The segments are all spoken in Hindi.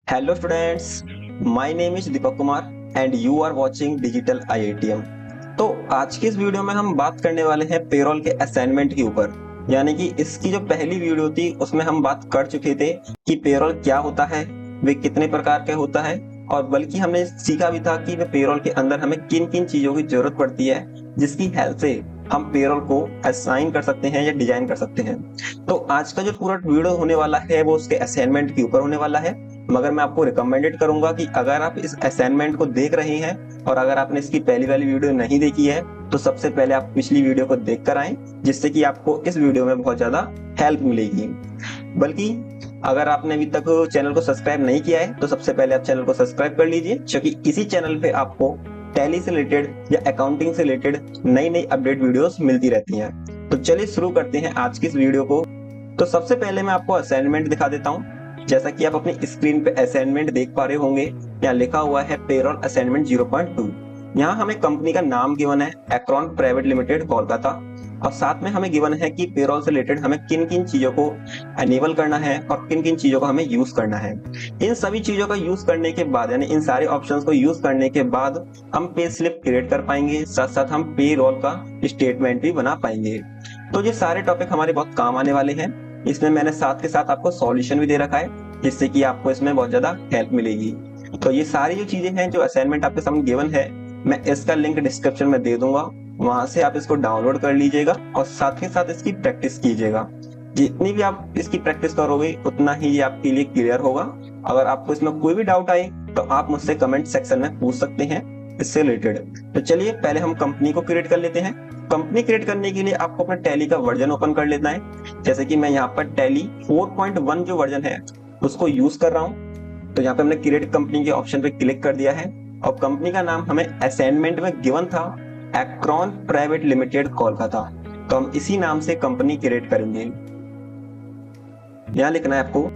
Hello students, my name is Deepak Kumar and you are watching digital IITM। तो आज की इस वीडियो में हम बात करने वाले हैं पेरोल के असाइनमेंट के ऊपर। यानी कि इसकी जो पहली वीडियो थी उसमें हम बात कर चुके थे कि पेरोल क्या होता है, वे कितने प्रकार का होता है, और बल्कि हमने सीखा भी था कि वे पेरोल के अंदर हमें किन किन चीजों की जरूरत पड़ती है जिसकी हेल्प से हम पेरोल को असाइन कर सकते हैं या डिजाइन कर सकते हैं। तो आज का जो पूरा वीडियो होने वाला है वो उसके असाइनमेंट के ऊपर होने वाला है। मगर मैं आपको रिकमेंडेड करूंगा कि अगर आप इस असाइनमेंट को देख रहे हैं और अगर आपने इसकी पहली वाली वीडियो नहीं देखी है तो सबसे पहले आप पिछली वीडियो को देख कर आए, जिससे कि आपको इस वीडियो में बहुत ज्यादा हेल्प मिलेगी। बल्कि अगर आपने अभी तक चैनल को सब्सक्राइब नहीं किया है तो सबसे पहले आप चैनल को सब्सक्राइब कर लीजिए, क्योंकि इसी चैनल पे आपको टैली से रिलेटेड या अकाउंटिंग से रिलेटेड नई नई अपडेट वीडियोस मिलती रहती हैं। तो चलिए शुरू करते हैं आज की इस वीडियो को। तो सबसे पहले मैं आपको असाइनमेंट दिखा देता हूँ। जैसा कि आप अपनी स्क्रीन पे असाइनमेंट देख पा रहे होंगे, यहाँ लिखा हुआ है पेरोल असाइनमेंट 0.2। यहाँ हमें कंपनी का नाम गिवन है एक्रोन प्राइवेट लिमिटेड कोलकाता, और साथ में हमें गिवन है कि पेरोल से रिलेटेड हमें किन किन चीजों को एनेबल करना है और किन किन चीजों को हमें यूज करना है। इन सभी चीजों का यूज करने के बाद, यानी इन सारे ऑप्शंस को यूज करने के बाद हम पे स्लिप क्रिएट कर पाएंगे, साथ साथ हम पे रोल का स्टेटमेंट भी बना पाएंगे। तो ये सारे टॉपिक हमारे बहुत काम आने वाले हैं। इसमें मैंने साथ के साथ आपको सॉल्यूशन भी दे रखा है, जिससे कि आपको इसमें बहुत ज्यादा हेल्प मिलेगी। तो ये सारी जो चीजें हैं, जो असाइनमेंट आपके सामने गिवन है, मैं इसका लिंक डिस्क्रिप्शन में दे दूंगा, वहां से आप इसको डाउनलोड कर लीजिएगा और साथ ही साथ इसकी प्रैक्टिस कीजिएगा। जितनी भी आप इसकी प्रैक्टिस करोगे उतना ही ये आपके लिए क्लियर होगा। अगर आपको इसमें कोई भी डाउट आए तो आप मुझसे कमेंट सेक्शन में पूछ सकते हैं इससे रिलेटेड। तो चलिए पहले हम कंपनी को क्रिएट कर लेते हैं। कंपनी क्रिएट करने के लिए आपको अपना टैली का वर्जन ओपन कर लेना है। जैसे कि मैं यहाँ पर टैली 4.1 जो वर्जन है उसको यूज कर रहा हूँ। तो यहाँ पे हमने क्रिएट कंपनी के ऑप्शन पे क्लिक कर दिया है और कंपनी का नाम हमें असाइनमेंट में गिवन था एक्रोन प्राइवेट लिमिटेड कोलकाता, तो हम इसी नाम से कंपनी क्रिएट करेंगे। यहाँ लिखना है आपको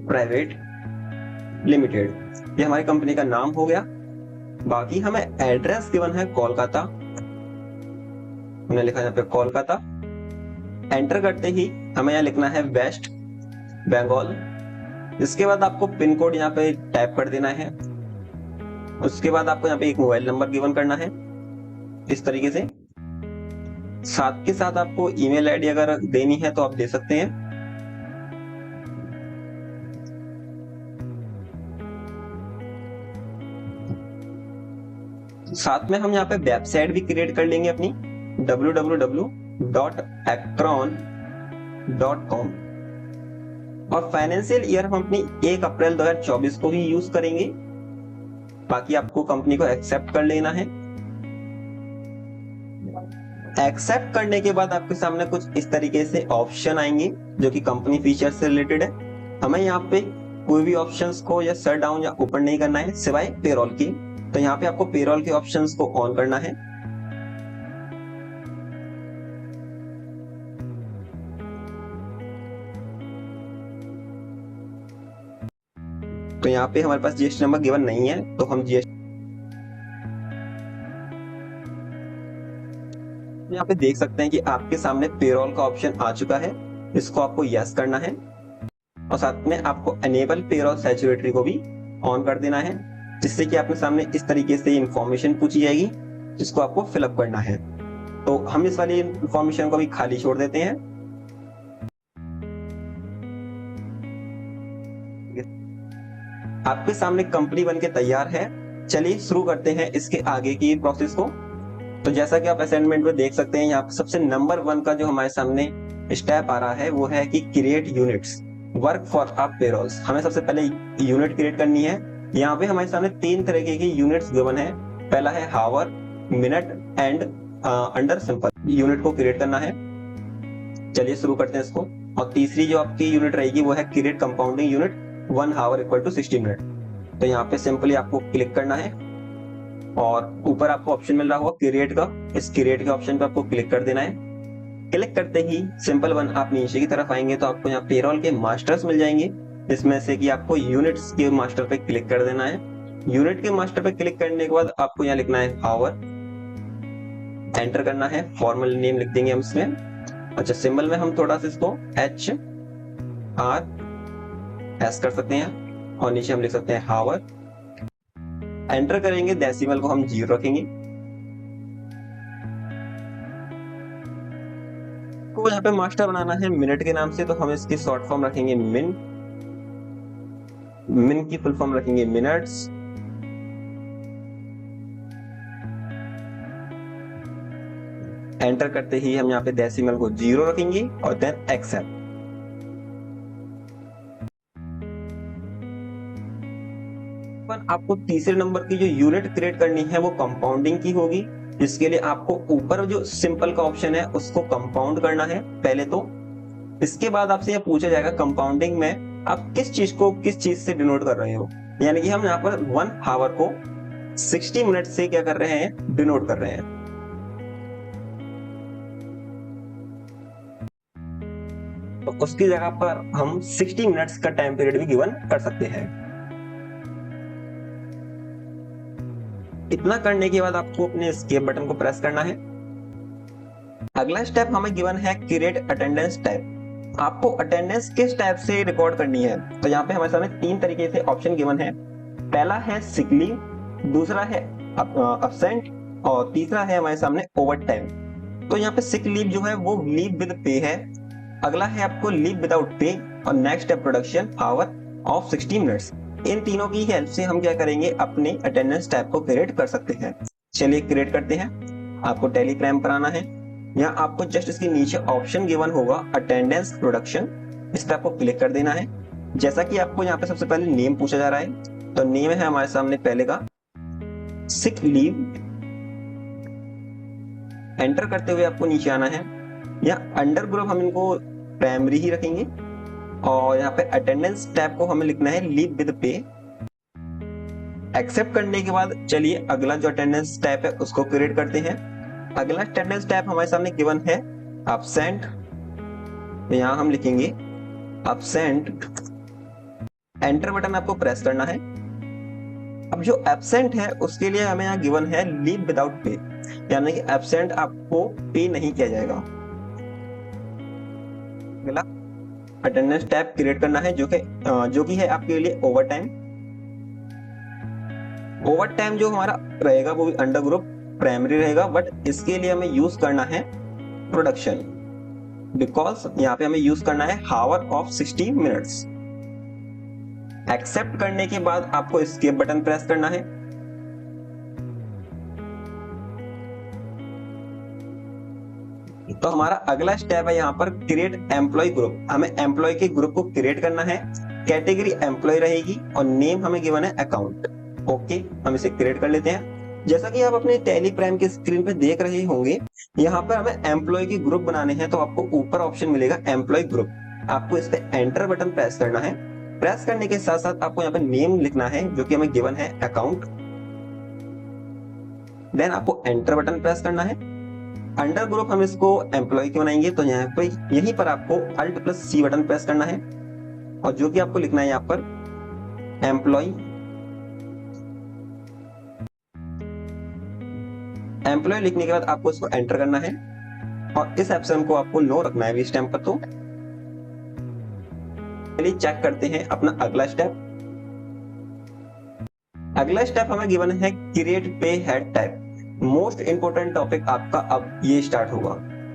प्राइवेट लिमिटेड, ये हमारी कंपनी का नाम हो गया। बाकी हमें एड्रेस गिवन है कोलकाता, हमने लिखा यहाँ पे कोलकाता। एंटर करते ही हमें यहाँ लिखना है वेस्ट बंगाल। इसके बाद आपको पिन कोड यहाँ पे टाइप कर देना है। उसके बाद आपको यहाँ पे एक मोबाइल नंबर गिवन करना है इस तरीके से। साथ के साथ आपको ईमेल आईडी अगर देनी है तो आप दे सकते हैं। साथ में हम यहाँ पे वेबसाइट भी क्रिएट कर लेंगे अपनी www.acron.com, और फाइनेंशियल ईयर हम अपनी 1 अप्रैल 2024 को ही यूज करेंगे। बाकी आपको कंपनी को एक्सेप्ट कर लेना है। एक्सेप्ट करने के बाद आपके सामने कुछ इस तरीके से ऑप्शन आएंगे जो कि कंपनी फीचर से रिलेटेड है। हमें यहाँ पे कोई भी ऑप्शंस को या शट डाउन या ओपन नहीं करना है सिवाय पेरोल की। तो यहाँ पे आपको पेरोल के ऑप्शंस को ऑन करना है। तो यहाँ पे हमारे पास जीएसटी नंबर गिवन नहीं है, तो हम जीएसटी यहाँ पे देख सकते हैं कि आपके सामने पेरोल का ऑप्शन आ चुका है। इसको आपको यस करना है और साथ में आपको एनेबल पेरोल सैचुरेटरी को भी ऑन कर देना है, जिससे कि आपके सामने इस तरीके से इंफॉर्मेशन पूछी जाएगी जिसको आपको फिलअप करना है। तो हम इस वाली इंफॉर्मेशन को भी खाली छोड़ देते हैं। आपके सामने कंपनी बनके तैयार है। चलिए शुरू करते हैं इसके आगे की प्रोसेस को। तो जैसा कि आप असाइनमेंट में देख सकते हैं, यहाँ पे सबसे नंबर 1 का जो हमारे सामने स्टेप आ रहा है वो है कि create units work for up payrolls. हमें सबसे पहले यूनिट क्रिएट करनी है। यहाँ पे हमारे सामने 3 तरीके की यूनिट्स गिवन है। पहला है hour, minute and under simple. Unit को क्रिएट करना है। चलिए शुरू करते हैं इसको। और तीसरी जो आपकी यूनिट रहेगी वो है create compounding unit 1 hour equal to 60 minute. तो यहाँ पे सिंपली आपको क्लिक करना है और ऊपर आपको ऑप्शन मिल रहा होगा क्रिएट का, इस क्रिएट के ऑप्शन पे आपको क्लिक कर देना है। क्लिक करते ही सिंपल 1 आप नीचे की तरफ आएंगे तो आपको यहाँ पेरोल के मास्टर्स मिल जाएंगे, इसमें से कि आपको यूनिट्स के मास्टर पे क्लिक कर देना है। यूनिट के मास्टर पे क्लिक करने के बाद आपको यहाँ लिखना है आवर, एंटर करना है। फॉर्मल नेम लिख देंगे हम इसमें। अच्छा, सिंबल में हम थोड़ा सा इसको HR एस कर सकते हैं और नीचे हम लिख सकते हैं हावर। एंटर करेंगे, डेसिमल को हम 0 रखेंगे। को यहाँ पे मास्टर बनाना है मिनट के नाम से, तो हम इसकी शॉर्ट फॉर्म रखेंगे मिन। मिन की फुल फॉर्म रखेंगे मिनट्स। एंटर करते ही हम यहाँ पे डेसिमल को 0 रखेंगे और देन एक्सेप्ट। आपको तीसरे नंबर की जो यूनिट क्रिएट करनी है वो कंपाउंडिंग की होगी। इसके लिए आपको ऊपर जो सिंपल का ऑप्शन है उसको कंपाउंड करना है पहले तो। इसके बाद आपसे यह पूछा जाएगा कंपाउंडिंग में आप किस चीज को किस चीज से डिनोट कर रहे हो, यानी कि हम यहाँ पर 1 आवर को 60 मिनट से क्या कर रहे हैं, डिनोट कर रहे हैं। तो उसकी जगह पर हम 60 मिनट्स का टाइम पीरियड भी गिवन कर सकते हैं। इतना करने के बाद आपको अपने एस्केप बटन को प्रेस करना है। अगला स्टेप हमें गिवन है क्रिएट अटेंडेंस टाइप। आपको अटेंडेंस किस टाइप से रिकॉर्ड करनी है, तो यहाँ पे हमारे सामने 3 तरीके से ऑप्शन गिवन है। पहला है सिक लीव, दूसरा है अब्सेंट और तीसरा है हमारे सामने ओवर टाइम। तो यहाँ पे सिक लीव जो है वो लीव विद पे है, अगला है आपको लीव विदाउट पे और नेक्स्ट है प्रोडक्शन आवर ऑफ 60 मिनट्स। इन तीनों की हेल्प से हम क्या करेंगे, अपने अटेंडेंस टाइप को क्रिएट कर सकते हैं। चलिए क्रिएट करते हैं। आपको टेलीग्राम पर आना है, यहाँ आपको जस्ट इसके नीचे ऑप्शन गिवन होगा अटेंडेंस प्रोडक्शन, इस पर आपको क्लिक कर देना है। जैसा कि आपको यहाँ पे सबसे पहले नेम पूछा जा रहा है, तो नेम है हमारे सामने पहले का सिक लीव। एंटर करते हुए आपको नीचे आना है, यहाँ अंडर ग्रुप हम इनको प्राइमरी ही रखेंगे और यहाँ पे अटेंडेंस टैब को हमें लिखना है लीव विद पे। एक्सेप्ट करने के बाद चलिए अगला जो अटेंडेंस टैब है उसको क्रिएट करते हैं। अगला अटेंडेंस टैब हमारे सामने गिवन है एब्सेंट, तो यहाँ हम लिखेंगे एब्सेंट। एंटर बटन आपको प्रेस करना है। अब जो एब्सेंट है उसके लिए हमें यहाँ गिवन है लीव विदाउट पे, यानी कि एब्सेंट आपको पे नहीं किया जाएगा। अगला अटेंडेंस टैब क्रिएट करना है जो कि है आपके लिए ओवर टाइम। ओवर टाइम जो हमारा रहेगा वो भी अंडर ग्रुप प्राइमरी रहेगा, बट इसके लिए हमें यूज करना है प्रोडक्शन, बिकॉज यहाँ पे हमें यूज करना है हावर ऑफ 60 मिनट्स। एक्सेप्ट करने के बाद आपको एस्केप बटन प्रेस करना है। तो हमारा अगला स्टेप है यहाँ पर क्रिएट एम्प्लॉय ग्रुप। हमें एम्प्लॉय के ग्रुप को क्रिएट करना है। कैटेगरी एम्प्लॉय रहेगी और नेम हमें गिवन है अकाउंट। ओके, हम इसे क्रिएट कर लेते हैं। जैसा कि आप अपने टैली प्राइम के स्क्रीन पे देख रहे होंगे, यहाँ पर हमें एम्प्लॉय के ग्रुप बनाने हैं, तो आपको ऊपर ऑप्शन मिलेगा एम्प्लॉय ग्रुप। आपको इस पे एंटर बटन प्रेस करना है। प्रेस करने के साथ साथ आपको यहाँ पे नेम लिखना है जो कि हमें गिवन है अकाउंट। देन आपको एंटर बटन प्रेस करना है। अंडर ग्रुप हम इसको एम्प्लॉय के बनाएंगे, तो यहाँ पे यहीं पर आपको Alt+C बटन प्रेस करना है और जो कि आपको लिखना है यहाँ पर एम्प्लॉय। एम्प्लॉय लिखने के बाद आपको इसको एंटर करना है और इस ऑप्शन को आपको नो रखना है इस टाइम पर। तो चलिए चेक करते हैं अपना अगला स्टेप। अगला स्टेप हमें गिवन है क्रिएट पे head type. Most important topic आपका अब ये स्टार्ट होगा,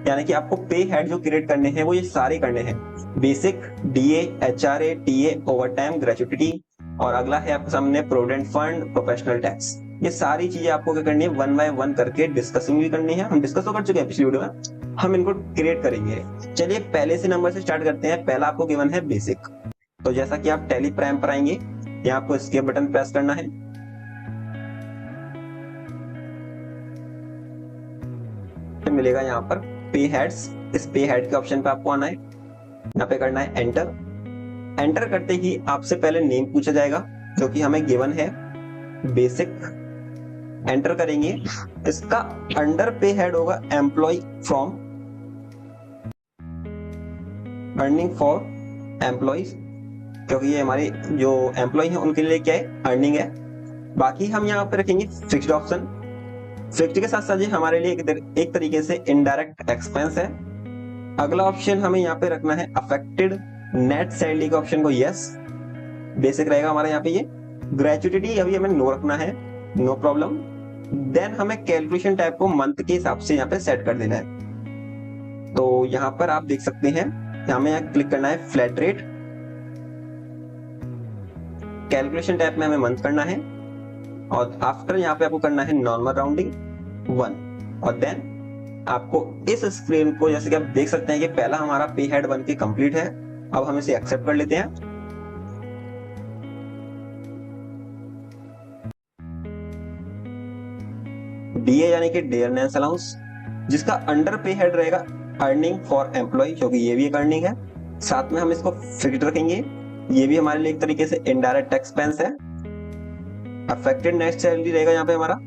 यानी कि आपको पे हेड जो क्रिएट करने हैं वो ये सारे करने हैं। Basic, DA, HRA, TA, overtime, gratuity और अगला है आपके सामने प्रोविडेंट फंड, प्रोफेशनल टैक्स। ये सारी चीजें आपको क्या करनी है, 1 बाय 1 करके डिस्कसिंग भी करनी है। हम डिस्कस तो कर चुके हैं पिछली वीडियो में, हम इनको क्रिएट करेंगे। चलिए पहले से नंबर से स्टार्ट करते हैं। पहला आपको गिवन है बेसिक। तो जैसा कि आप टैली प्राइम पर आएंगे, यहाँ आपको एस्केप बटन प्रेस करना है। मिलेगा यहाँ पर पे हेड्स। इस पे हेड के ऑप्शन पे आपको आना है, यहाँ पे करना है एंटर। एंटर करते ही आपसे पहले नेम पूछा जाएगा जो कि हमें गिवन है बेसिक। एंटर करेंगे, इसका अंडर पे हेड होगा employ from earning for employees, क्योंकि ये हमारे जो एम्प्लॉय हैं उनके लिए क्या है, अर्निंग है। बाकी हम यहाँ पे रखेंगे फिक्स्ड ऑप्शन। फिक्स्ड के साथ साथ ये हमारे लिए एक तरीके से इनडायरेक्ट एक्सपेंस है। अगला ऑप्शन हमें यहाँ पे रखना है अफेक्टेड नेट सैलरी के ऑप्शन को यस। बेसिक रहेगा हमारा यहाँ पे ये। ग्रेचुइटी अभी हमें नो रखना है, नो प्रॉब्लम। देन हमें कैलकुलेशन टाइप को मंथ के हिसाब से यहाँ पे सेट कर देना है। तो यहाँ पर आप देख सकते हैं, हमें यहाँ क्लिक करना है फ्लैट रेट। कैलकुलेशन टाइप में हमें मंथ करना है और आफ्टर यहाँ पे आपको करना है नॉर्मल राउंडिंग 1। और देन आपको इस स्क्रीन को, जैसे कि आप देख सकते हैं कि पहला हमारा पे हेड बन के कंप्लीट है। अब हम इसे एक्सेप्ट कर लेते हैं। डीए यानी कि डे अर्नेंस अलाउंस, जिसका अंडर पे हेड रहेगा अर्निंग फॉर एम्प्लॉय, क्योंकि ये भी एक अर्निंग है। साथ में हम इसको फिक्स्ड रखेंगे, ये भी हमारे लिए एक तरीके से इनडायरेक्ट एक्सपेंस है। अफेक्टेड नेट सैलरी रहेगा यहाँ पे हमारा,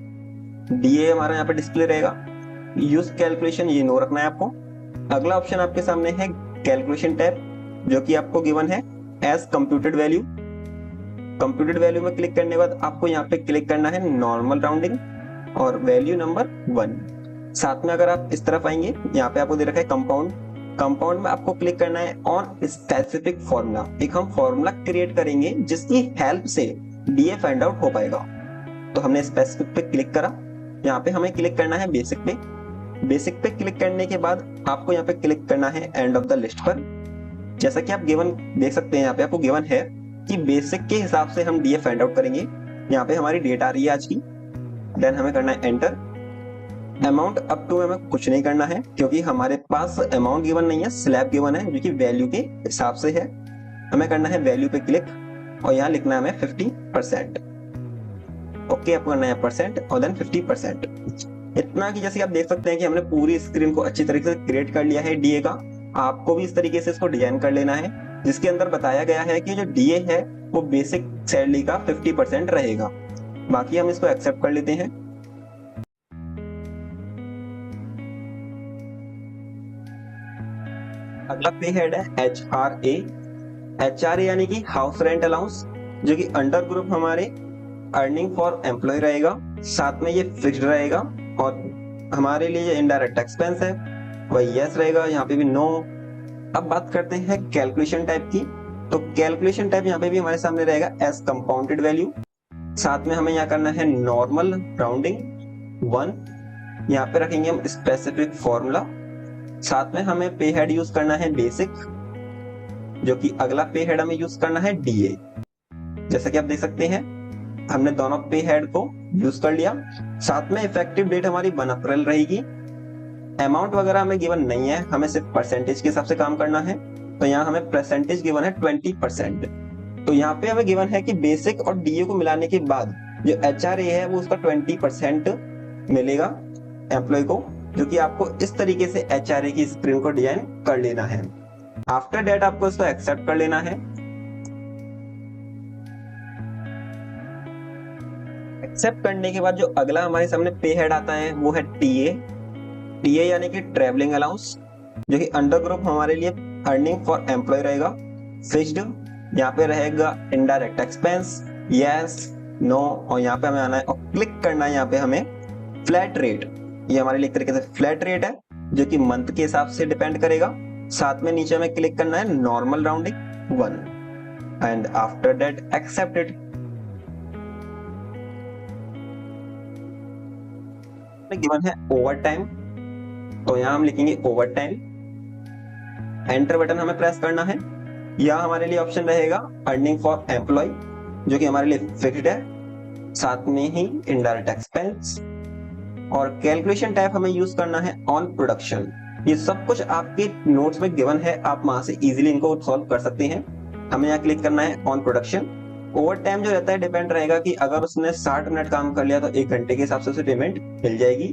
डीए हमारा यहाँ पे डिस्प्ले रहेगा। यूज कैलकुलेशन ये नो रखना है आपको। अगला ऑप्शन आपके सामने है कैलकुलेशन टैब, जो कि आपको गिवन है as computed value. Computed value में क्लिक करने के बाद आपको यहाँ पे क्लिक करना है नॉर्मल राउंडिंग और वैल्यू नंबर 1। साथ में अगर आप इस तरफ आएंगे, यहाँ पे आपको दे रखा है कंपाउंड। कंपाउंड में आपको क्लिक करना है ऑन स्पेसिफिक फॉर्मूला। एक हम फॉर्मूला क्रिएट करेंगे जिसकी हेल्प से डीए फाइंड आउट हो पाएगा। तो हमने स्पेसिफिक पे क्लिक करा, यहाँ पे हमें क्लिक करना है बेसिक पे। बेसिक पे क्लिक करने के बाद आपको यहाँ पे क्लिक करना है एंड ऑफ द लिस्ट पर। जैसा कि आप गिवन देख सकते हैं, यहाँ पे आपको गिवन है कि बेसिक के हिसाब से हम डीए फाइंड आउट करेंगे। यहाँ पे हमारी डेट आ रही है आज की। देन हमें करना है एंटर। अमाउंट अप टू हमें कुछ नहीं करना है, क्योंकि हमारे पास अमाउंट गिवन नहीं है, स्लैब गिवन है जो कि वैल्यू के हिसाब से है। हमें करना है वैल्यू पे क्लिक और यहाँ लिखना है हमें 50%। ओके, आपको करना है परसेंट और देन 50%। इतना कि जैसे आप देख सकते हैं कि हमने पूरी स्क्रीन को अच्छी तरीके से क्रिएट कर लिया है डीए का। आपको भी इस तरीके से इसको डिजाइन कर लेना है, जिसके अंदर बताया गया है कि जो डीए है वो बेसिक सैलरी का 50% रहेगा। बाकी हम इसको एक्सेप्ट कर लेते हैं। अगला पे हेड है HRA। HRA यानी कि हाउस रेंट अलाउंस, जो कि अंडर ग्रुप हमारे अर्निंग फॉर एम्प्लॉय रहेगा। साथ में ये फिक्स्ड रहेगा और हमारे लिए ये इनडायरेक्ट एक्सपेंस है, वही यस रहेगा, यहाँ पे भी नो। अब बात करते हैं कैलकुलेशन टाइप की। तो कैलकुलेशन टाइप यहाँ पे भी हमारे सामने रहेगा एज कंपाउंडेड वैल्यू। साथ में हमें यहाँ करना है नॉर्मल राउंडिंग 1। यहाँ पे रखेंगे हम स्पेसिफिक फॉर्मूला। साथ में हमें पे हेड यूज करना है बेसिक, जो कि अगला पे हेड हमें यूज करना है डीए। जैसा कि आप देख सकते हैं, हमने दोनों पे हेड को यूज कर लिया। साथ में इफेक्टिव डेट हमारी 1 अप्रैल रहेगी। अमाउंट वगैरह हमें गिवन नहीं है, हमें सिर्फ परसेंटेज के हिसाब से काम करना है। तो यहाँ हमें परसेंटेज गिवन है 20%। तो यहाँ पे हमें गिवन है कि बेसिक और डीए को मिलाने के बाद जो HRA है वो उसका 20% मिलेगा एम्प्लॉय को, जो कि आपको इस तरीके से HRA की स्क्रीन को डिजाइन कर लेना है। आफ्टर डेट आपको इसको एक्सेप्ट कर लेना है। एक्सेप्ट करने के बाद जो अगला हमारे सामने पे हेड आता है वो है टीए। टीए यानी कि ट्रेवलिंग अलाउंस, जो कि अंडर ग्रुप हमारे लिए अर्निंग फॉर एम्प्लॉय रहेगा। फिक्स्ड यहाँ पे रहेगा इनडायरेक्ट एक्सपेंस, यस नो, और यहाँ पे हमें आना है और क्लिक करना है यहाँ पे हमें फ्लैट रेट। ये हमारे लिए एक तरीके से फ्लैट रेट है, जो कि मंथ के हिसाब से डिपेंड करेगा। साथ में नीचे हमें क्लिक करना है normal rounding 1 and after that accept it. Given है ओवर टाइम, तो यहाँ हम लिखेंगे ओवर टाइम। एंटर बटन हमें प्रेस करना है। यहाँ हमारे लिए ऑप्शन रहेगा अर्निंग फॉर एम्प्लॉय, जो कि हमारे लिए फिक्स्ड है। साथ में ही इनडायरेक्ट एक्सपेंस और कैलकुलेशन टाइप हमें यूज करना है ऑन प्रोडक्शन। ये सब कुछ आपके नोट्स में गिवन है, आप वहां से इजीली इनको सॉल्व कर सकते हैं। हमें यहाँ क्लिक करना है ऑन प्रोडक्शन। ओवर टाइम जो रहता है डिपेंड रहेगा कि अगर उसने 60 मिनट काम कर लिया तो 1 घंटे के हिसाब से उसे पेमेंट मिल जाएगी।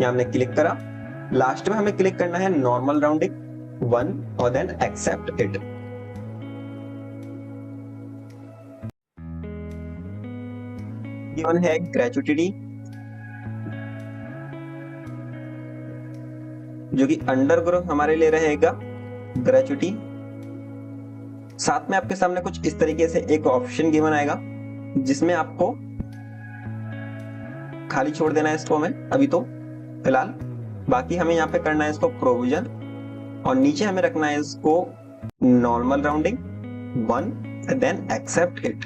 यहाँ हमने क्लिक करा। लास्ट में हमें क्लिक करना है नॉर्मल राउंडिंग 1 और देन एक्सेप्ट इट। गिवन है ग्रेचुइटी, जो कि अंडर ग्रुप हमारे लिए रहेगा ग्रेचुइटी। साथ में आपके सामने कुछ इस तरीके से एक ऑप्शन गिवन आएगा, जिसमें आपको खाली छोड़ देना है इसको हमें अभी तो फिलहाल। बाकी हमें यहाँ पे करना है इसको प्रोविजन और नीचे हमें रखना है इसको normal rounding 1 then accept it.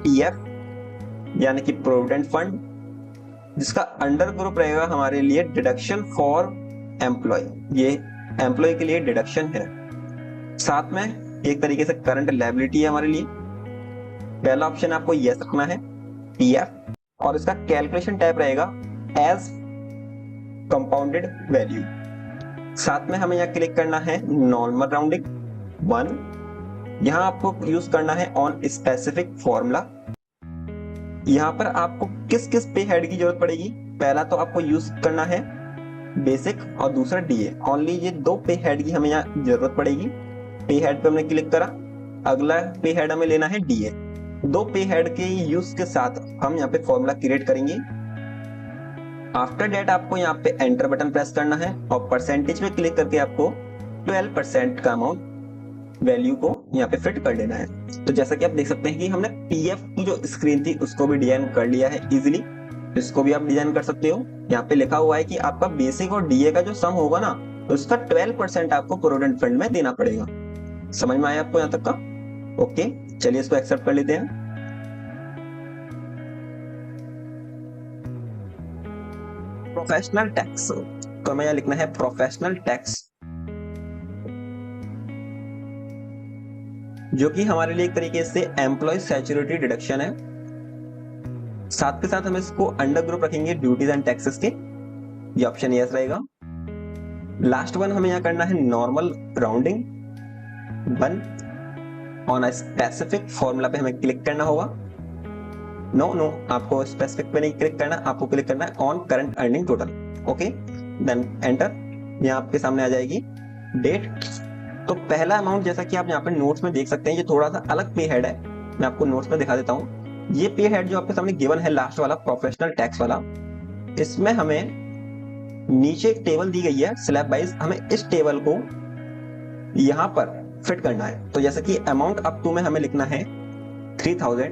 PF यानी कि प्रोविडेंट फंड, जिसका अंडर ग्रुप रहेगा हमारे लिए डिडक्शन फॉर एम्प्लॉय, ये एम्प्लॉय के लिए डिडक्शन है। साथ में एक तरीके से करंट लायबिलिटी है हमारे लिए। पहला ऑप्शन आपको यस रखना है पीएफ, और इसका कैलकुलेशन टाइप रहेगा एज कंपाउंडेड वैल्यू। साथ में हमें यहाँ क्लिक करना है नॉर्मल राउंडिंग 1, यहाँ आपको यूज करना है ऑन स्पेसिफिक फॉर्मूला। यहाँ पर आपको किस किस पे हेड की जरूरत पड़ेगी, पहला तो आपको यूज करना है बेसिक और दूसरा डीए। ओनली ये 2 पे हेड की हमें यहाँ जरूरत पड़ेगी। पे हेड पे हमने क्लिक करा, अगला पे हेड हमें लेना है डीए। 2 पे हेड के यूज के साथ हम यहाँ पे फॉर्मूला क्रिएट करेंगे। आफ्टर डेट आपको यहाँ पे एंटर बटन प्रेस करना है और परसेंटेज पे क्लिक करके आपको 12% का अमाउंट वैल्यू को यहाँ पे फिट कर लेना है। तो जैसा कि आप देख सकते हैं कि हमने पीएफ की जो स्क्रीन थी उसको भी डिजाइन कर लिया है इजीली। इसको भी आप डिजाइन कर सकते हो। यहाँ पे लिखा हुआ है कि आपका बेसिक और डीए का जो सम होगा ना, तो उसका 12% आपको प्रोविडेंट फंड में देना पड़ेगा। समझ में आया आपको यहाँ तक का? ओके, चलिए इसको एक्सेप्ट कर लेते हैं। प्रोफेशनल टैक्स, तो हमें यहाँ लिखना है प्रोफेशनल टैक्स, जो कि हमारे लिए एक तरीके से एम्प्लॉय सैचुरेटरी डिडक्शन है। साथ के साथ हम इसको अंडर ग्रुप रखेंगे ड्यूटीज एंड टैक्सेस के, ये ऑप्शन यस रहेगा। लास्ट वन हमें यहाँ करना है normal rounding 1 on a specific formula पे हमें क्लिक करना होगा। नो आपको स्पेसिफिक पे नहीं क्लिक करना, आपको क्लिक करना है on current earning total. Okay, then enter. यहाँ आपके सामने आ जाएगी डेट। तो पहला अमाउंट जैसा कि आप यहाँ पे नोट्स में देख सकते हैं, ये थोड़ा सा अलग पे हेड है, मैं आपको नोट्स में दिखा देता हूँ। ये पे हेड जो आपके सामने गिवन है लास्ट वाला प्रोफेशनल टैक्स वाला, इसमें हमें नीचे एक टेबल दी गई है स्लैब वाइज, हमें इस टेबल को यहाँ पर फिट करना है। तो जैसे कि अमाउंट अप टू में हमें लिखना है 3000,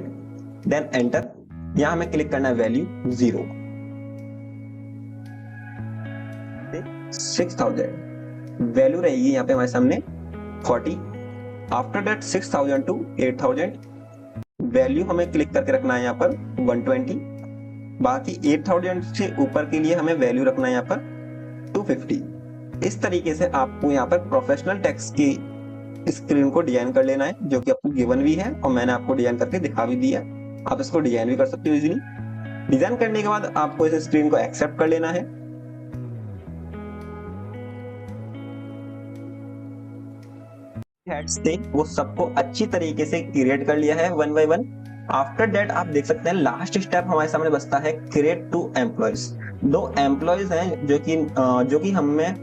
देन एंटर। यहाँ हमें क्लिक करना है वैल्यू 0, 6000 वैल्यू रहेगी यहाँ पे हमारे सामने 40। आफ्टर दैट 6000 टू 8000 वैल्यू हमें क्लिक करके रखना है यहाँ पर 120। बाकी 8000 से ऊपर के लिए हमें वैल्यू रखना है यहाँ पर 250। इस तरीके से आपको यहाँ पर प्रोफेशनल टैक्स की स्क्रीन को डिजाइन कर लेना है, जो कि आपको गिवन भी है और मैंने आपको डिजाइन करके दिखा भी दिया। आप इसको डिजाइन भी कर सकते हो इजीली। डिजाइन करने के बाद आपको इस स्क्रीन को एक्सेप्ट कर लेना है। हेड्स थे वो सबको अच्छी तरीके से क्रिएट कर लिया है 1 बाय 1। आफ्टर दैट आप देख सकते हैं लास्ट स्टेप हमारे सामने बचता है क्रिएट 2 एम्प्लॉयज। 2 एम्प्लॉयज हैं जो कि हमें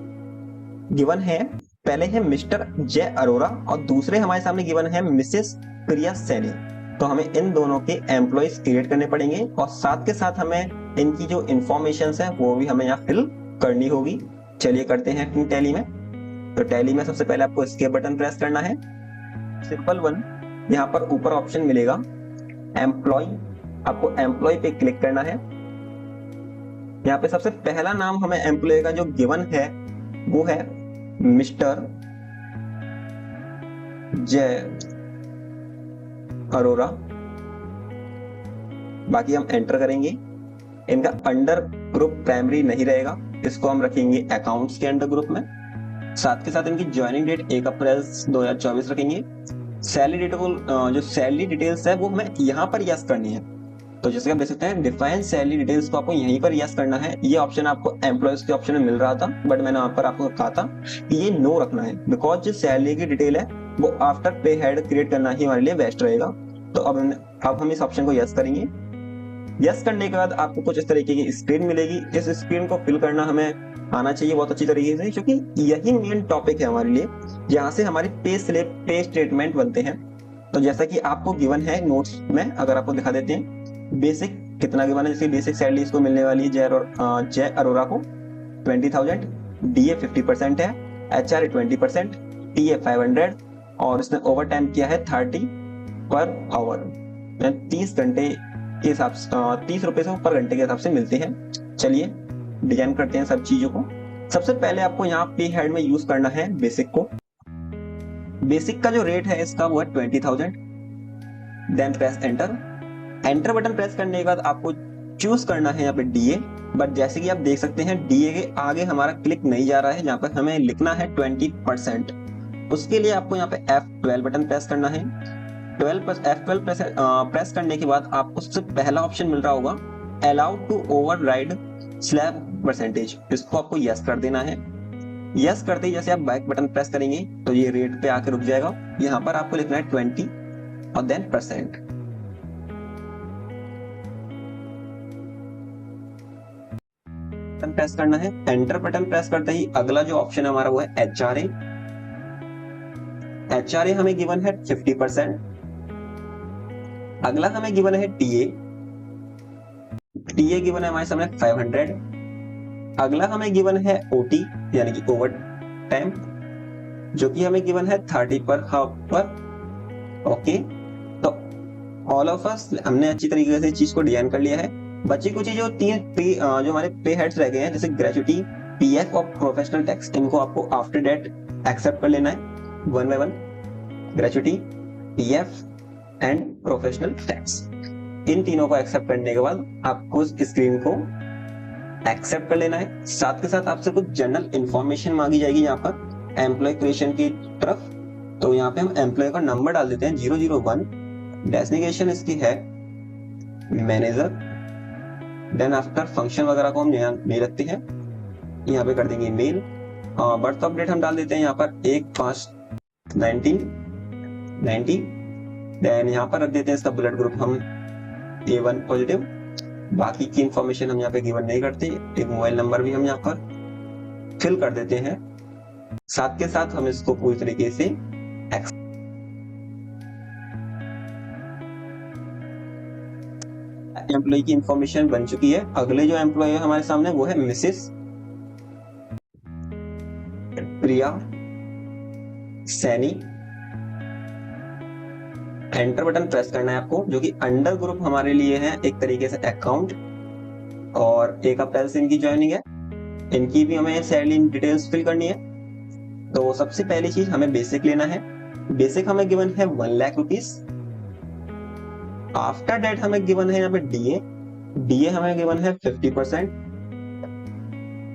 गिवन है। पहले है मिस्टर जय अरोरा और दूसरे हमारे सामने गिवन है मिसेस प्रिया सैनी। तो हमें इन दोनों के एम्प्लॉयज क्रिएट करने पड़ेंगे और साथ के साथ हमें इनकी जो इंफॉर्मेशन है वो भी हमें यहाँ फिल करनी होगी। चलिए करते हैं टैली में। तो टैली में सबसे पहले आपको एस्केप बटन प्रेस करना है, सिंपल वन। यहाँ पर ऊपर ऑप्शन मिलेगा एम्प्लॉय, आपको एम्प्लॉय पे क्लिक करना है। यहाँ पे सबसे पहला नाम हमें एम्प्लॉय का जो गिवन है वो है मिस्टर जय अरोरा। बाकी हम एंटर करेंगे। इनका अंडर ग्रुप प्राइमरी नहीं रहेगा, इसको हम रखेंगे अकाउंट्स के अंडर ग्रुप में। साथ के साथ इनकी ज्वाइनिंग डेट 1 अप्रैल 2024 रखेंगे। सैलरी डेट को जो सैलरी डिटेल्स है वो हमें यहाँ पर यस करनी है। तो जैसे आप देख सकते हैं डिफाइन सैलरी डिटेल्स को आपको यहीं पर यस करना है। ये ऑप्शन आपको एम्प्लॉयज के ऑप्शन में मिल रहा था, बट मैंने वहां पर आपको कहा था कि ये नो रखना है, बिकॉज जो सैलरी की डिटेल है वो आफ्टर पे हेड क्रिएट करना ही हमारे लिए बेस्ट रहेगा। तो अब हम इस ऑप्शन को यस करेंगे। यस करने के बाद आपको कुछ इस तरीके की स्क्रीन मिलेगी। इस स्क्रीन को फिल करना हमें आना चाहिए बहुत अच्छी तरीके से, क्योंकि यही मेन टॉपिक है हमारे लिए, जहां से हमारी पे स्लिप पे स्टेटमेंट बनते हैं। तो जैसा कि आपको गिवन है नोट्स में, अगर आपको दिखा देते हैं बेसिक कितना गिवन है। जैसे बेसिक सैलरी इसको मिलने वाली है जय अरोरा को 20,000, डीए 50% है, एचआर 20%, टीए 500 और इसने ओवर टाइम किया है 30 पर आवर। 30 घंटे के हिसाब से 30 रुपए से पर घंटे के हिसाब से मिलते हैं। चलिए डिजाइन करते हैं सब चीजों को। सबसे पहले आपको यहाँ पे हेड में यूज करना है बेसिक को। बेसिक का जो रेट है इसका वो है 20,000। Then press enter. Enter button press करने के बाद आपको चूज करना है यहाँ पे डीए। बट जैसे कि आप देख सकते हैं डीए के आगे हमारा क्लिक नहीं जा रहा है, जहाँ पर हमें लिखना है 20%। उसके लिए आपको यहाँ पे F12 बटन प्रेस करना है। F12 प्रेस करने के बाद आपको सबसे पहला ऑप्शन मिल रहा होगा allowed to override slab percentage, इसको आपको यस कर देना है। यस करते ही जैसे आप बैक बटन प्रेस करेंगे तो ये रेट पे आके रुक जाएगा। यहाँ पर आपको लिखना है 20 और देन %। बटन प्रेस करना है। एंटर बटन प्रेस करते ही अगला जो ऑप्शन है हमारा वो है HRA। HRA हमें गिवन है 50%। अगला हमें गिवन है TA। TA गिवन है हमारे सामने 500। अगला हमें गिवन है OT यानी कि ओवर टाइम, जो कि हमें गिवन है 30 पर हावर। ओके, तो ऑल ऑफ अस हमने अच्छी तरीके से चीज को डिजाइन कर लिया है। बची कुछ जो जो हमारे पे हेड्स रह गए हैं, जैसे ग्रेचुटी, PF और प्रोफेशनल टैक्स, इनको आपको आफ्टर डेट एक्सेप्ट कर लेना है one by one. Gratuity, PF and professional tax, इन तीनों को एक्सेप्ट करने के बाद आपको इस स्क्रीन को एक्सेप्ट कर लेना है। साथ के साथ आपसे कुछ जनरल इंफॉर्मेशन मांगी जाएगी यहाँ पर एम्प्लॉय क्रिएशन की तरफ। तो यहाँ पे हम एम्प्लॉय का नंबर डाल देते हैं 001। डेजिग्नेशन इसकी है मैनेजर। देन आफ्टर फंक्शन वगैरह को हम नहीं रखते हैं, यहाँ पे कर देंगे मेल। बर्थ ऑफ डेट हम डाल देते हैं यहाँ पर 1/5/1990। देन यहाँ पर रख देते हैं इसका ब्लड ग्रुप हम A1 पॉजिटिव। बाकी की इंफॉर्मेशन हम यहाँ पे गिवन नहीं करते। एक मोबाइल नंबर भी हम यहाँ पर फिल कर देते हैं। साथ के साथ हम इसको पूरी तरीके से एम्प्लॉय की इंफॉर्मेशन बन चुकी है। अगले जो एम्प्लॉय है हमारे सामने वो है मिसेस प्रिया सैनी। एंटर बटन प्रेस करना है आपको, जो कि अंडर ग्रुप हमारे लिए है एक तरीके से अकाउंट, और 1 अप्रैल से इनकी ज्वाइनिंग है। इनकी भी हमें सैलरी डिटेल्स फिल करनी है। तो सबसे पहली चीज हमें बेसिक लेना है। बेसिक हमें गिवन है 1 लाख रुपीज। आफ्टर डेट हमें गिवन है यहाँ पे DA हमें गिवन है 50%।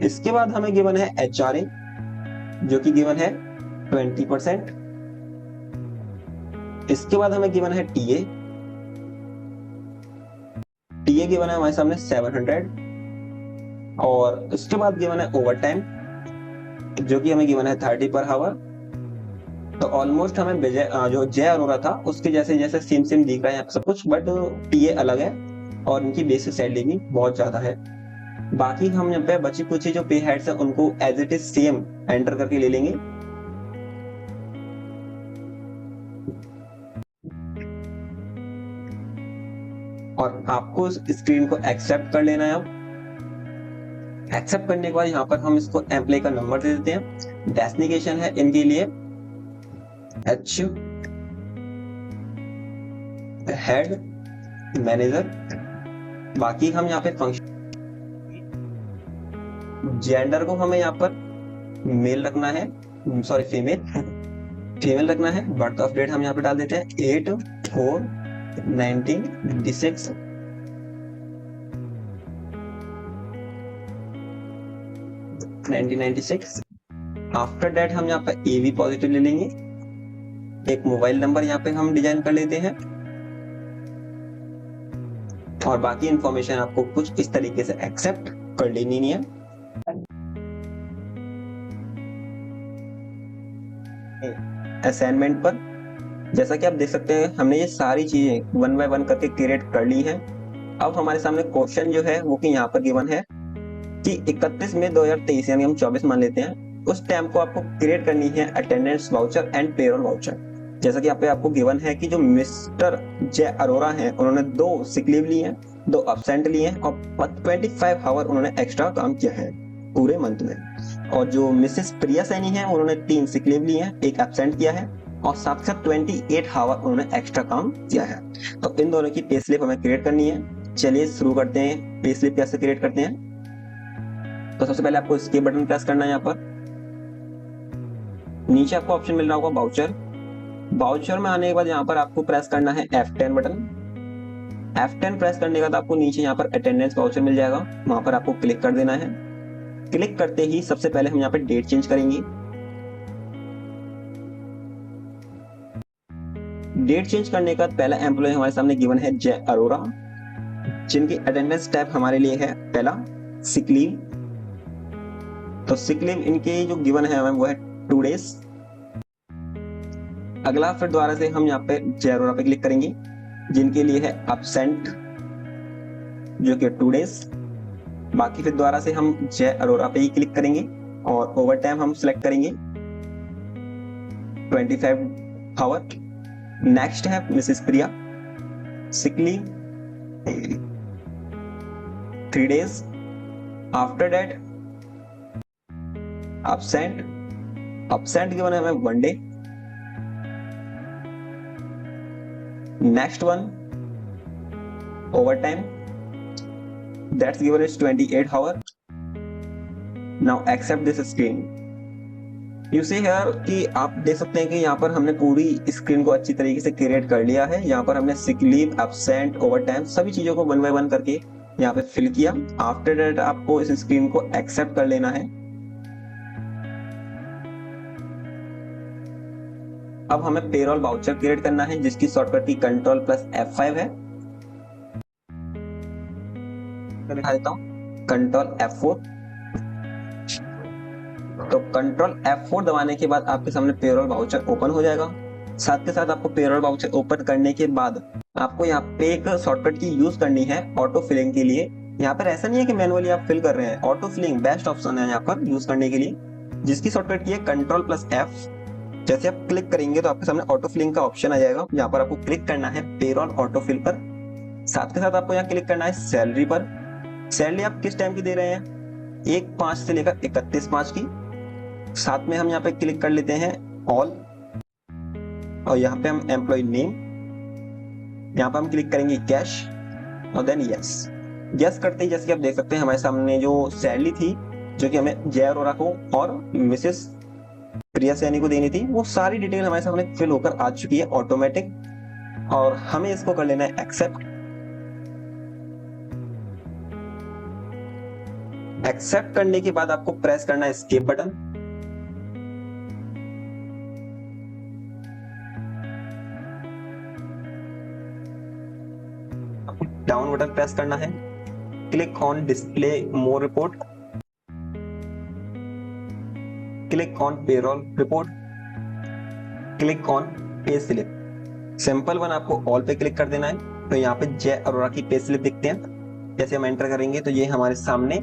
इसके बाद हमें गिवन है HRA, जो कि गिवन है 20%। इसके बाद हमें गिवन है TA गिवन है हमारे सामने 700। और इसके बाद गिवन है ओवर टाइम, जो कि हमें गिवन है 30 पर हावर। तो ऑलमोस्ट हमें जो जय अरोरा था उसके जैसे जैसे सेम दिख रहा है सब कुछ, बट TA अलग है और इनकी बेसिक सैलरी भी बहुत ज्यादा है। बाकी हम यहाँ पे बची कुछ जो पे हेड्स है उनको as it is same enter करके ले लेंगे। और आपको इस स्क्रीन को एक्सेप्ट कर लेना है। अब एक्सेप्ट करने के बाद यहाँ पर हम इसको एम्प्लॉय का नंबर दे देते हैं। डेस्टिनेशन है इनके लिए H हेड मैनेजर। बाकी हम यहाँ पे फंक्शन जेंडर को हमें यहाँ पर मेल रखना है, सॉरी फीमेल रखना है। बर्थ ऑफ डेट हम यहाँ पे डाल देते हैं 8/4/1996। आफ्टर डेट हम यहाँ पे AB पॉजिटिव ले लेंगे। एक मोबाइल नंबर यहाँ पे हम डिजाइन कर लेते हैं। और बाकी इंफॉर्मेशन आपको कुछ इस तरीके से एक्सेप्ट कर लेनी है। असाइनमेंट पर जैसा कि आप देख सकते हैं हमने ये सारी चीजें 1 बाय 1 करके क्रिएट कर ली है। अब हमारे सामने क्वेश्चन जो है वो कि यहाँ पर गिवन है कि 31 मई 2023 यानी हम 24 मान लेते हैं, उस टाइम को आपको क्रिएट करनी है attendance voucher and payroll voucher. जैसा कि यहाँ पे आपको गिवन है कि जो मिस्टर जय अरोरा हैं उन्होंने 2 सिक लीव ली है, 2 अब्सेंट लिए हैं और 25 आवर उन्होंने एक्स्ट्रा काम किया है पूरे मंथ में। और जो मिसेस प्रिया सैनी है उन्होंने 3 सिक लीव ली है, 1 एब्सेंट किया है और साथ साथ 28 आवर उन्होंने एक्स्ट्रा काम किया है। तो इन दोनों की पे स्लिप हमें क्रिएट करनी है। चलिए शुरू करते हैं। पे स्लिप कैसे क्रिएट करते हैं। तो सबसे पहले आपको एस्केप बटन प्रेस करना है। यहाँ पर नीचे आपको ऑप्शन मिल रहा होगा बाउचर। बाउचर में आने के बाद यहाँ पर आपको प्रेस करना है F10 बटन। F10 प्रेस करने के बाद आपको नीचे यहाँ पर अटेंडेंस बाउचर मिल जाएगा, वहां पर आपको क्लिक कर देना है। क्लिक करते ही सबसे पहले हम यहाँ पे डेट चेंज करेंगे। डेट चेंज करने का पहला एम्प्लॉय हमारे सामने गिवन है जय अरोरा, जिनकी अटेंडेंस टाइप हमारे लिए है पहला सिक लीव। तो सिक लीव इनके जो गिवन है वो है 2 डेज। अगला फिर दोबारा से हम यहाँ पे जय अरोरा पे क्लिक करेंगे, जिनके लिए है एब्सेंट जो कि 2 डेज। बाकी फिर दोबारा से हम जय अरोरा पे ही क्लिक करेंगे और ओवर टाइम हम सिलेक्ट करेंगे 25 आवर। नेक्स्ट है Mrs Priya, sick leave 3 days. After that absent given है हमें 1 day. Next one overtime, that's given is 28 hour. Now accept this screen. You see here कि आप देख सकते हैं कि यहाँ पर हमने पूरी स्क्रीन को अच्छी तरीके से क्रिएट कर लिया है। यहाँ पर हमने sick leave, absent, over time सभी चीजों को 1 बाय 1 करके यहाँ पे फिल किया। आफ्टर दैट आपको इस स्क्रीन को एक्सेप्ट कर लेना है। अब हमें पेरोल वाउचर क्रिएट करना है, जिसकी शॉर्टकट की Ctrl+F5 है। मैं दिखा देता हूँ Ctrl+F4। तो Ctrl+F4 दबाने के बाद आपके सामने पेरोल वाउचर ओपन हो जाएगा। साथ के साथ आपको पेरोल वाउचर ओपन करने के बाद आपको यहाँ पे एक शॉर्टकट की यूज करनी है ऑटो फिलिंग के लिए। यहाँ पर ऐसा नहीं है कि मैनुअली आप फिल कर रहे हैं, ऑटो फिलिंग बेस्ट ऑप्शन है यहाँ पर यूज करने के लिए, जिसकी शॉर्टकट की है Ctrl+F। जैसे आप क्लिक करेंगे तो आपके सामने ऑटो फिलिंग का ऑप्शन आ जाएगा। यहाँ पर आपको क्लिक करना है पेरोल ऑटो फिल पर। साथ के साथ आपको यहाँ क्लिक करना है सैलरी पर। सैलरी आप किस टाइम की दे रहे हैं, 1/5 से लेकर 31/5 की। साथ में हम यहाँ पे क्लिक कर लेते हैं ऑल, और यहाँ पे हम एम्प्लॉय नेम, यहाँ पे हम क्लिक करेंगे कैश और देन यस करते ही जैसे कि आप देख सकते हैं हमारे सामने जो सैलरी थी जो कि हमें जय अरोरा को और मिसेस प्रिया सैनी को देनी थी, वो सारी डिटेल हमारे सामने फिल होकर आ चुकी है ऑटोमेटिक। और हमें इसको कर लेना है एक्सेप्ट। एक्सेप्ट करने के बाद आपको प्रेस करना है एस्केप बटन। आपको डाउन बटन प्रेस करना है, click on display more report, click on payroll report, click on pay slip. Simple one आपको ऑल पे क्लिक कर देना है। तो यहाँ पे जय अरोरा की पे स्लिप दिखते हैं। जैसे हम एंटर करेंगे तो ये हमारे सामने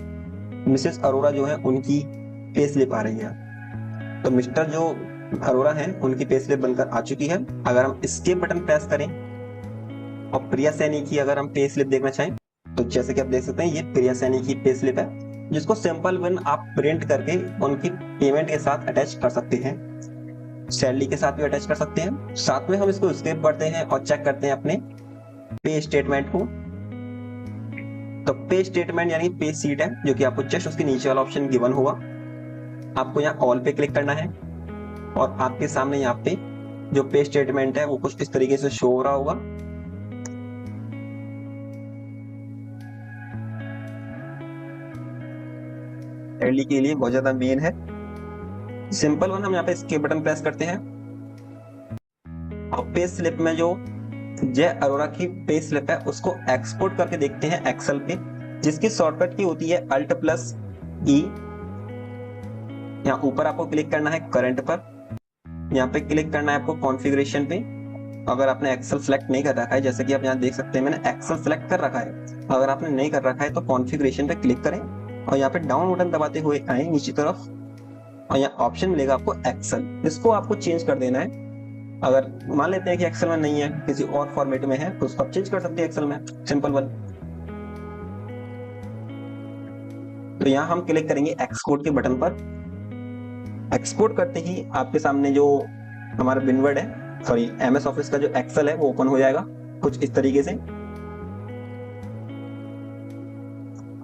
मिसेस अरोरा जो है उनकी पे स्लिप आ रही है। तो मिस्टर जो अरोरा हैं उनकी पे स्लिप बनकर आ चुकी है। अगर हम एस्केप बटन प्रेस करें और प्रिया सैनी की अगर हम पे स्लिप देखना चाहें तो जैसे कि आप देख सकते हैं ये प्रिया सैनी की पे स्लिप है, जिसको सिंपल वन आप प्रिंट करके उनकी पेमेंट के साथ अटैच कर सकते हैं, सैलरी के साथ भी अटैच कर सकते हैं। साथ में हम इसको स्केप करते हैं और चेक करते हैं अपने पे स्टेटमेंट को। तो पे स्टेटमेंट यानी पे सीट है जो कि आपको जस्ट उसके नीचे वाला ऑप्शन गिवन होगा। आपको यहाँ ऑल पे क्लिक करना है और आपके सामने यहाँ पे जो पे स्टेटमेंट है वो कुछ इस तरीके से शो हो रहा होगा। सैलरी के लिए बहुत ज्यादा मेन है। सिंपल वन हम यहाँ पे एस्केप बटन प्रेस करते हैं और पे स्लिप में जो जय अरोरा की पे स्लिप है उसको एक्सपोर्ट करके देखते हैं एक्सेल पे, जिसकी शॉर्टकट की होती है Alt+E। यहाँ ऊपर आपको क्लिक करना है करंट पर, यहाँ पे क्लिक करना है आपको कॉन्फ़िगरेशन पे। अगर आपने एक्सेल सेलेक्ट नहीं कर रखा है, जैसे कि आप यहाँ देख सकते हैं मैंने एक्सेल सेलेक्ट कर रखा है, अगर आपने नहीं कर रखा है तो कॉन्फ़िगरेशन पे क्लिक करें और यहाँ पे डाउन बटन दबाते हुए आए नीचे तरफ और यहाँ ऑप्शन मिलेगा आपको एक्सेल, इसको आपको चेंज कर देना है। अगर मान लेते हैं कि एक्सेल में नहीं है, किसी और फॉर्मेट में है, तो उसको आप चेंज कर सकते हैं एक्सेल में, सिंपल वन। तो यहाँ हम क्लिक करेंगे एक्सपोर्ट के बटन पर। एक्सपोर्ट करते ही आपके सामने जो हमारा विनवर्ड है, सॉरी MS ऑफिस का जो एक्सेल है वो ओपन हो जाएगा कुछ इस तरीके से।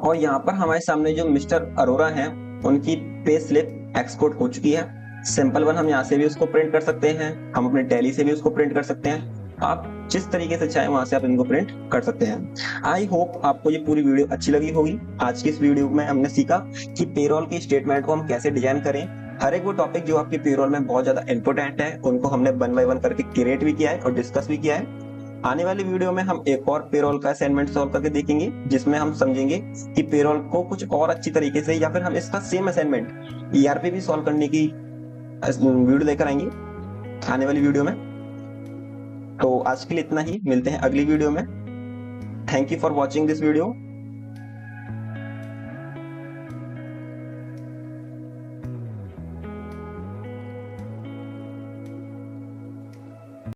और यहाँ पर हमारे सामने जो मिस्टर अरोरा हैं उनकी पे स्लिप एक्सपोर्ट हो चुकी है। सिंपल वन हम यहाँ से भी उसको प्रिंट कर सकते हैं, हम अपने टैली से भी उसको प्रिंट कर सकते हैं। आप जिस तरीके से चाहे वहां से आप इनको प्रिंट कर सकते हैं। आई होप आपको ये पूरी वीडियो अच्छी लगी होगी। आज की इस वीडियो में हमने सीखा कि पेरोल की स्टेटमेंट को हम कैसे डिजाइन करें। हर एक वो टॉपिक जो आपके पेरोल में बहुत ज्यादा इंपॉर्टेंट है उनको हमने 1 बाय 1 करके क्रिएट भी किया है और डिस्कस भी किया है। आने वाली वीडियो में हम एक और पेरोल का असाइनमेंट सॉल्व करके देखेंगे, जिसमें हम समझेंगे कि पेरोल को कुछ और अच्छी तरीके से या फिर हम इसका सेम असाइनमेंट ईआरपी भी सॉल्व करने की वीडियो लेकर आएंगे आने वाली वीडियो में। तो आज के लिए इतना ही, मिलते हैं अगली वीडियो में। Thank you for watching this video.